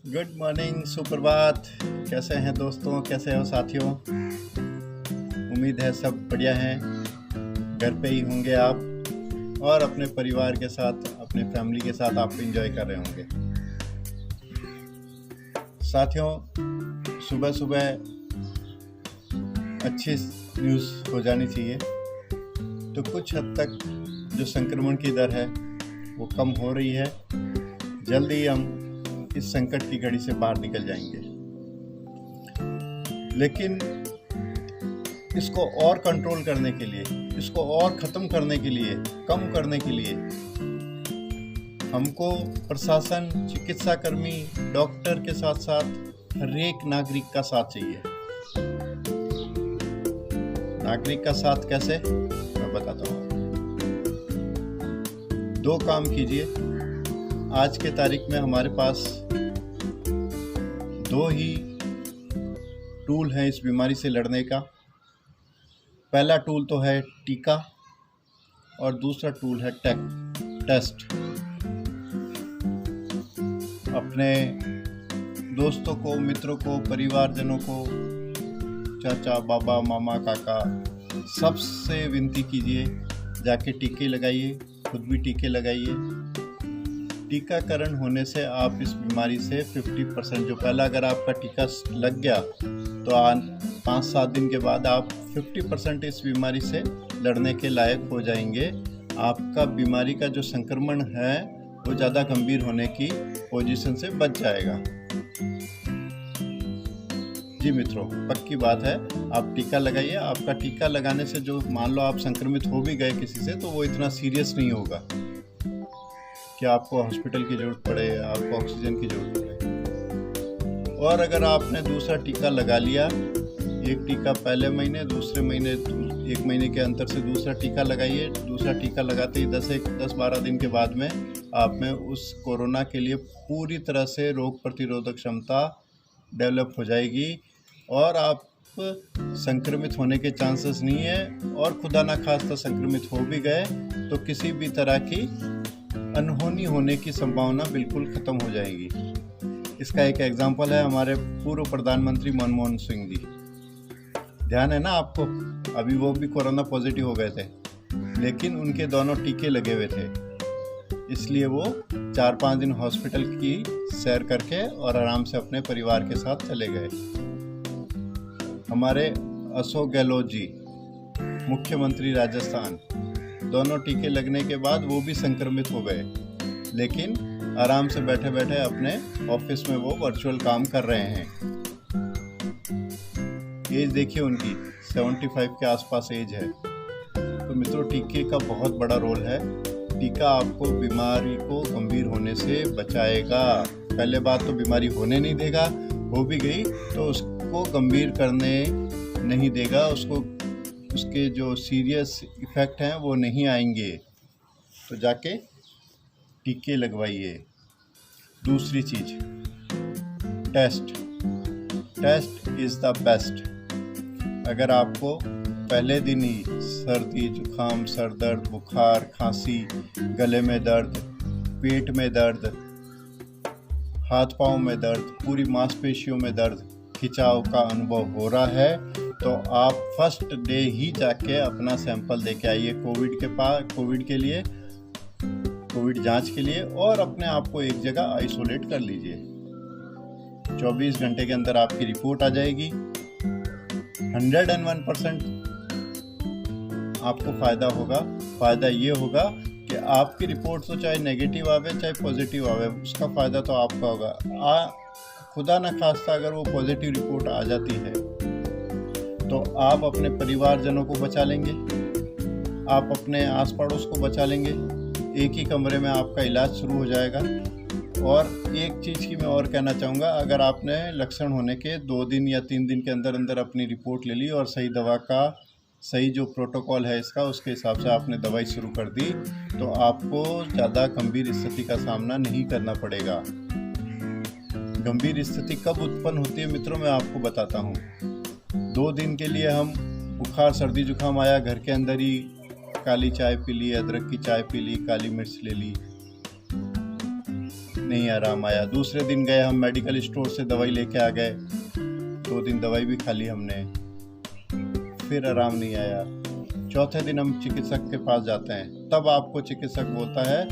Good morning, सुप्रभात। कैसे हैं दोस्तों, कैसे हो साथियों? उम्मीद है सब बढ़िया हैं, घर पे ही होंगे आप और अपने परिवार के साथ, अपने फैमिली के साथ आप एंजॉय कर रहे होंगे। साथियों, सुबह सुबह अच्छी न्यूज़ हो जानी चाहिए। तो कुछ हद तक जो संक्रमण की दर है वो कम हो रही है। जल्दी ही हम इस संकट की घड़ी से बाहर निकल जाएंगे, लेकिन इसको और कंट्रोल करने के लिए, इसको और ख़त्म करने के लिए, कम करने के लिए हमको प्रशासन, चिकित्सा कर्मी, डॉक्टर के साथ साथ हर एक नागरिक का साथ चाहिए। नागरिक का साथ कैसे, मैं बताता हूँ। 2 काम कीजिए। आज के तारीख में हमारे पास 2 ही टूल हैं इस बीमारी से लड़ने का। पहला टूल तो है टीका और दूसरा टूल है टेस्ट। अपने दोस्तों को, मित्रों को, परिवारजनों को, चाचा, बाबा, मामा, काका, सबसे विनती कीजिए, जाके टीके लगाइए, खुद भी टीके लगाइए। टीकाकरण होने से आप इस बीमारी से 50%, जो पहला अगर आपका टीका लग गया तो 5-7 दिन के बाद आप 50% इस बीमारी से लड़ने के लायक हो जाएंगे। आपका बीमारी का जो संक्रमण है वो ज़्यादा गंभीर होने की पोजीशन से बच जाएगा। जी मित्रों, पक्की बात है, आप टीका लगाइए। आपका टीका लगाने से जो, मान लो आप संक्रमित हो भी गए किसी से, तो वो इतना सीरियस नहीं होगा कि आपको हॉस्पिटल की ज़रूरत पड़े, आपको ऑक्सीजन की ज़रूरत पड़े। और अगर आपने दूसरा टीका लगा लिया, एक टीका पहले महीने, दूसरे महीने, 1 महीने के अंतर से दूसरा टीका लगाइए। दूसरा टीका लगाते ही 10-12 दिन के बाद में आप में उस कोरोना के लिए पूरी तरह से रोग प्रतिरोधक क्षमता डेवलप हो जाएगी और आप संक्रमित होने के चांसेस नहीं है। और खुदा ना खास्ता संक्रमित हो भी गए तो किसी भी तरह की अनहोनी होने की संभावना बिल्कुल ख़त्म हो जाएगी। इसका एक एग्जाम्पल है हमारे पूर्व प्रधानमंत्री मनमोहन सिंह जी। ध्यान है ना आपको, अभी वो भी कोरोना पॉजिटिव हो गए थे, लेकिन उनके दोनों टीके लगे हुए थे, इसलिए वो 4-5 दिन हॉस्पिटल की सैर करके और आराम से अपने परिवार के साथ चले गए। हमारे अशोक गहलोत जी, मुख्यमंत्री राजस्थान, दोनों टीके लगने के बाद वो भी संक्रमित हो गए, लेकिन आराम से बैठे बैठे अपने ऑफिस में वो वर्चुअल काम कर रहे हैं। एज देखिए उनकी, 75 के आसपास एज है। तो मित्रों, टीके का बहुत बड़ा रोल है। टीका आपको बीमारी को गंभीर होने से बचाएगा। पहले बात तो बीमारी होने नहीं देगा, हो भी गई तो उसको गंभीर करने नहीं देगा, उसके जो सीरियस इफ़ेक्ट हैं वो नहीं आएंगे। तो जाके टीके लगवाइए। दूसरी चीज़, टेस्ट इज़ द बेस्ट। अगर आपको पहले दिन ही सर्दी, जुखाम, सर दर्द, बुखार, खांसी, गले में दर्द, पेट में दर्द, हाथ पाँव में दर्द, पूरी मांसपेशियों में दर्द, खिंचाव का अनुभव हो रहा है, तो आप फर्स्ट डे ही जाके अपना सैंपल दे के आइए कोविड के लिए, कोविड जांच के लिए, और अपने आप को एक जगह आइसोलेट कर लीजिए। 24 घंटे के अंदर आपकी रिपोर्ट आ जाएगी। 101% आपको फ़ायदा होगा। फ़ायदा ये होगा कि आपकी रिपोर्ट तो चाहे नेगेटिव आवे चाहे पॉजिटिव आवे, उसका फ़ायदा तो आपका होगा। खुदा न खास्ता अगर वो पॉजिटिव रिपोर्ट आ जाती है तो आप अपने परिवारजनों को बचा लेंगे, आप अपने आस पड़ोस को बचा लेंगे। एक ही कमरे में आपका इलाज शुरू हो जाएगा। और एक चीज़ की मैं और कहना चाहूँगा, अगर आपने लक्षण होने के 2 दिन या 3 दिन के अंदर अंदर अपनी रिपोर्ट ले ली और सही दवा का, सही जो प्रोटोकॉल है इसका, उसके हिसाब से आपने दवाई शुरू कर दी, तो आपको ज़्यादा गंभीर स्थिति का सामना नहीं करना पड़ेगा। गंभीर स्थिति कब उत्पन्न होती है मित्रों, मैं आपको बताता हूँ। 2 दिन के लिए हम बुखार, सर्दी, जुकाम आया, घर के अंदर ही काली चाय पी ली, अदरक की चाय पी ली, काली मिर्च ले ली, नहीं आराम आया। दूसरे दिन गए हम मेडिकल स्टोर से दवाई लेके आ गए, 2 दिन दवाई भी खा ली हमने, फिर आराम नहीं आया। चौथे दिन हम चिकित्सक के पास जाते हैं, तब आपको चिकित्सक बोलता है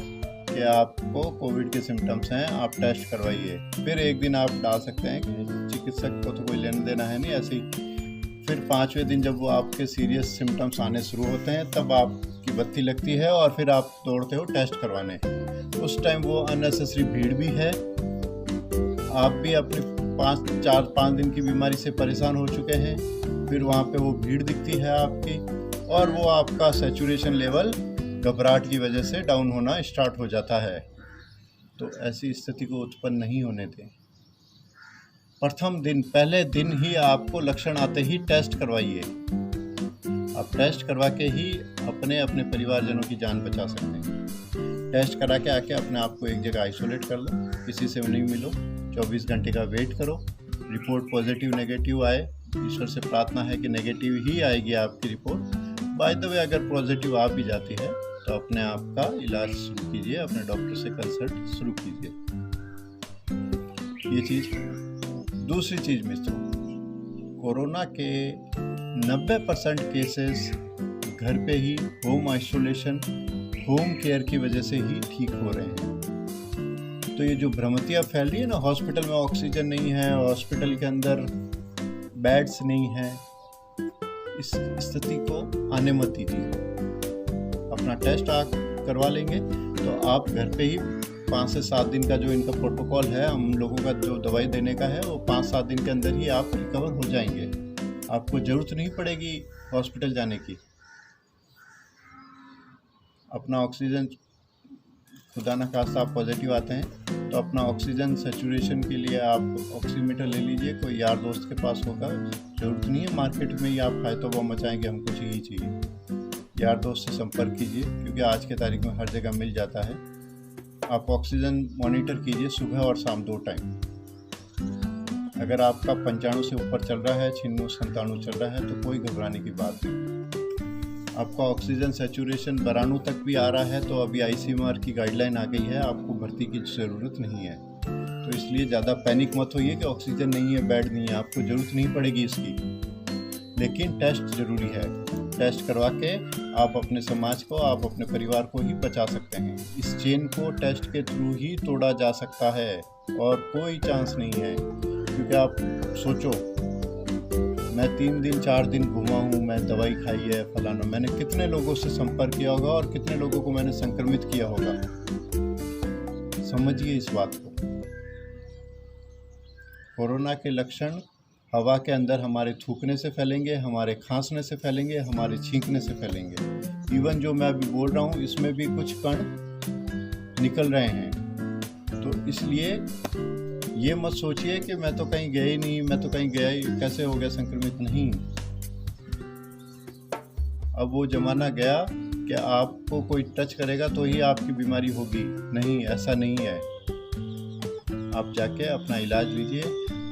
कि आपको कोविड के सिम्टम्स हैं, आप टेस्ट करवाइए। फिर एक दिन आप डाल सकते हैं कि चिकित्सक को तो कोई लेना देना है नहीं, ऐसे ही। फिर 5वें दिन जब वो आपके सीरियस सिम्टम्स आने शुरू होते हैं, तब आपकी बत्ती लगती है और फिर आप दौड़ते हो टेस्ट करवाने। उस टाइम वो अननेसेसरी भीड़ भी है, आप भी अपनी 4-5 दिन की बीमारी से परेशान हो चुके हैं, फिर वहाँ पे वो भीड़ दिखती है आपकी, और वो आपका सैचुरेशन लेवल घबराहट की वजह से डाउन होना स्टार्ट हो जाता है। तो ऐसी स्थिति को उत्पन्न नहीं होने दें। प्रथम दिन, पहले दिन ही आपको लक्षण आते ही टेस्ट करवाइए। आप टेस्ट करवा के ही अपने परिवारजनों की जान बचा सकते हैं। टेस्ट करा के आके अपने आप को एक जगह आइसोलेट कर लो, किसी से नहीं मिलो, 24 घंटे का वेट करो। रिपोर्ट पॉजिटिव नेगेटिव आए, ईश्वर से प्रार्थना है कि नेगेटिव ही आएगी आपकी रिपोर्ट। बाय द वे अगर पॉजिटिव आ भी जाती है तो अपने आप का इलाज शुरू कीजिए, अपने डॉक्टर से कंसल्ट शुरू कीजिए। ये चीज़। दूसरी चीज़ मित्रों, कोरोना के 90% केसेस घर पे ही होम आइसोलेशन, होम केयर की वजह से ही ठीक हो रहे हैं। तो ये जो भ्रमितियाँ फैल रही है ना, हॉस्पिटल में ऑक्सीजन नहीं है, हॉस्पिटल के अंदर बेड्स नहीं है, इस स्थिति को आने मत दीजिए। अपना टेस्ट आप करवा लेंगे तो आप घर पे ही 5 से 7 दिन का जो इनका प्रोटोकॉल है, हम लोगों का जो दवाई देने का है, वो 5-7 दिन के अंदर ही आप रिकवर हो जाएंगे। आपको ज़रूरत नहीं पड़ेगी हॉस्पिटल जाने की। अपना ऑक्सीजन, खुदा न खास्ता आप पॉजिटिव आते हैं तो अपना ऑक्सीजन सैचुरेशन के लिए आप ऑक्सीमीटर ले लीजिए, कोई यार दोस्त के पास होगा। ज़रूरत नहीं है मार्केट में ही आप खाए तो वो मचाएंगे हमको चाहिए चाहिए। यार दोस्त से संपर्क कीजिए, क्योंकि आज के तारीख में हर जगह मिल जाता है। आप ऑक्सीजन मॉनिटर कीजिए सुबह और शाम 2 टाइम। अगर आपका 95 से ऊपर चल रहा है, 96-97 चल रहा है, तो कोई घबराने की बात नहीं। आपका ऑक्सीजन सैचुरेशन 92 तक भी आ रहा है तो अभी ICMR की गाइडलाइन आ गई है, आपको भर्ती की ज़रूरत नहीं है। तो इसलिए ज़्यादा पैनिक मत होइए कि ऑक्सीजन नहीं है, बेड नहीं है, आपको ज़रूरत नहीं पड़ेगी इसकी। लेकिन टेस्ट ज़रूरी है। टेस्ट करवा के आप अपने समाज को, आप अपने परिवार को ही बचा सकते हैं। इस चेन को टेस्ट के थ्रू ही तोड़ा जा सकता है और कोई चांस नहीं है। क्योंकि आप सोचो, मैं 3 दिन 4 दिन घूमा हूँ, मैं दवाई खाई है फलाना, मैंने कितने लोगों से संपर्क किया होगा और कितने लोगों को मैंने संक्रमित किया होगा। समझिए इस बात को। कोरोना के लक्षण हवा के अंदर हमारे थूकने से फैलेंगे, हमारे खांसने से फैलेंगे, हमारे छींकने से फैलेंगे। इवन जो मैं अभी बोल रहा हूँ इसमें भी कुछ कण निकल रहे हैं। तो इसलिए ये मत सोचिए कि मैं तो कहीं गया ही नहीं, मैं तो कहीं गया ही, कैसे हो गया संक्रमित। नहीं, अब वो ज़माना गया कि आपको कोई टच करेगा तो ही आपकी बीमारी होगी। नहीं, ऐसा नहीं है। आप जाके अपना इलाज लीजिए,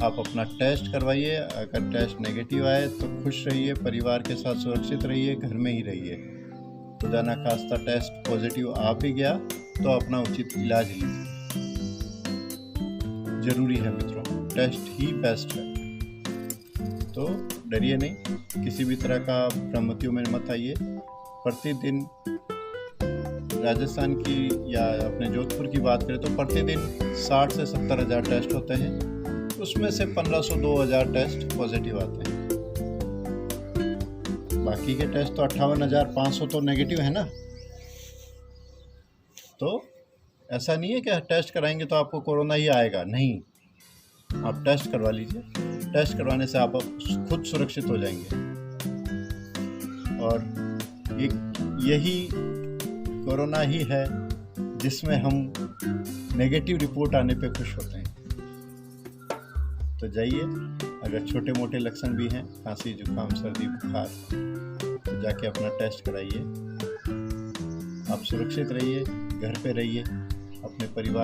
आप अपना टेस्ट करवाइए। अगर टेस्ट नेगेटिव आए तो खुश रहिए, परिवार के साथ सुरक्षित रहिए, घर में ही रहिए। खुदा ना खास्ता टेस्ट पॉजिटिव आ भी गया तो अपना उचित इलाज लीजिए। ज़रूरी है मित्रों, टेस्ट ही बेस्ट है। तो डरिए नहीं, किसी भी तरह का भ्रमितियों में मत आइए। प्रतिदिन राजस्थान की या अपने जोधपुर की बात करें तो प्रतिदिन 60 से 70 हज़ार टेस्ट होते हैं, उसमें से 1500-2000 टेस्ट पॉजिटिव आते हैं। बाकी के टेस्ट तो 58,500 तो नेगेटिव है ना। तो ऐसा नहीं है कि टेस्ट कराएंगे तो आपको कोरोना ही आएगा। नहीं, आप टेस्ट करवा लीजिए। टेस्ट करवाने से आप खुद सुरक्षित हो जाएंगे। और यही कोरोना ही है जिसमें हम नेगेटिव रिपोर्ट आने पे खुश होते हैं। तो जाइए, अगर छोटे मोटे लक्षण भी हैं, खांसी जुकाम सर्दी बुखार, तो जाके अपना टेस्ट कराइए। आप सुरक्षित रहिए, घर पे रहिए, अपने परिवार